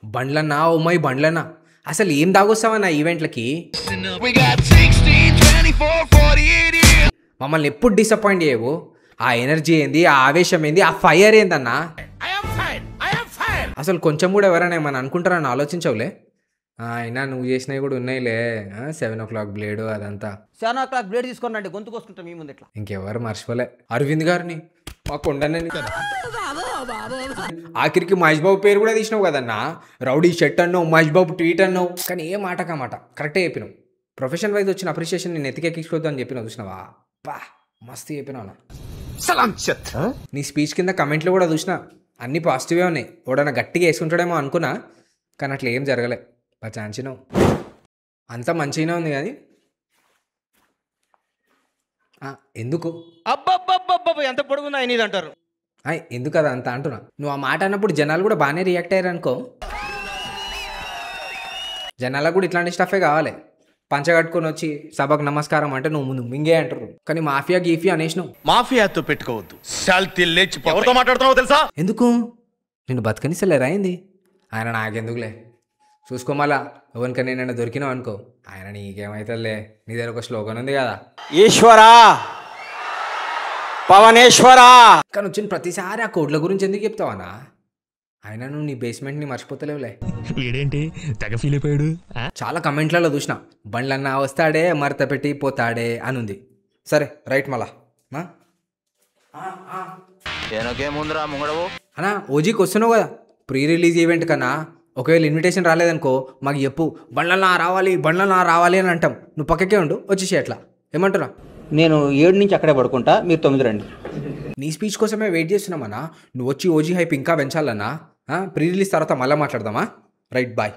బండ్లన్నా oh my బండ్లన్నా అసలు ఏం దాగొస్తావన్నా ఈవెంట్లకి మమ్మల్ని ఎప్పుడు డిసప్పాయింట్ చేయవు ఆ ఎనర్జీ ఏంది ఆ ఆవేశం ఏంది ఆ ఫైర్ ఏందన్నా అసలు కొంచెం కూడా ఎవరైనా ఏమన్నా అనుకుంటారని ఆలోచించవులే అయినా నువ్వు చేసినవి కూడా ఉన్నాయిలే 7 o'clock బ్లేడు అదంతా 7 o'clock బ్లేడ్ తీసుకున్నాండి గొంతు కోసుకుంటాం మీ ముందు ఇట్లా ఇంకెవరు మర్చిపోలే అరవింద్ గారిని మా కొండనని ఆఖరికి మహేష్ బాబు పేరు కూడా తీసినావు కదన్నా రౌడీ షర్ట్ అన్నావు మహేష్ బాబు ట్వీట్ అన్నావు కానీ ఏ మాట కామాట కరెక్టే చెప్పినావు ప్రొఫెషన్ వైజ్ వచ్చిన అప్రిషియేషన్ నేను ఎత్తికెక్కించుకోవద్దు అని చెప్పినావు చూసినావా బా మస్తు చెప్పినావు నీ స్పీచ్ కింద కమెంట్లు కూడా చూసినా అన్నీ పాజిటివే ఉన్నాయి ఓడన్నా గట్టిగా వేసుకుంటాడేమో అనుకున్నా కానీ అట్లా ఏం జరగలే చాంచినావు అంతా మంచిగానే ఉంది కానీ ఎందుకు అబ్బబ్బబ్బబ్బ ఎంత పొడుగుందా నీది అంటారు ఎందుకు అది అంత అంటున్నా నువ్వు ఆ మాట అన్నప్పుడు జనాలు కూడా బాగానే రియాక్ట్ అయ్యారు అనుకో జనాలకు కూడా ఇట్లాంటి స్టఫే కావాలి పంచగట్టుకొని వచ్చి సభకు నమస్కారం అంటే నువ్వు ముందు మింగే అంటారు కానీ మాఫియా గీఫియా అనేసినావు మాఫియాతో పెట్టుకోవద్దు ఎవరితో మాట్లాడుతున్నావు తెలుసా ఎందుకు నిన్ను బతకనిస్తలేరా అయింది ఆయన నాకెందుకులే చూసుకోమలా ఎవరికైనా నేను దొరికినావు అనుకో ఆయన నీకేమైతుందిలే నీ దగ్గర ఒక స్లోగన్ ఉంది కదా ఈశ్వరా పవనేశ్వరా కానీ వచ్చిన ప్రతిసారి ఆ కోడ్ల గురించి ఎందుకు చెప్తావనా ఆయన నువ్వు నీ బేస్మెంట్ని మర్చిపోతలేవులే వీడేంటి తెగ ఫీల్ అయిపోయాడు చాలా కమెంట్లలో చూసిన బండ్లన్నా వస్తాడే మరత పెట్టి పోతాడే అని ఉంది సరే రైట్ మళ్ళా అన్నా ఓజీకి వస్తున్నావు కదా ప్రీ రిలీజ్ ఈవెంట్ కన్నా ఒకవేళ ఇన్విటేషన్ రాలేదనుకో మాకు చెప్పు బండ్లన్నా రావాలి అని అంటాం నువ్వు పక్కకే ఉండు వచ్చేసి అట్లా ఏమంటున్నా నేను 7 నుంచి అక్కడే పడుకుంటా మీరు 9 రండి నీ స్పీచ్ కోసమే వెయిట్ చేస్తున్నామన్నా నువ్వు వచ్చి ఓజీ హైప్ ఇంకా పెంచాలన్నా ప్రీ రిలీజ్ తర్వాత మళ్ళీ మాట్లాడదామా రైట్ బాయ్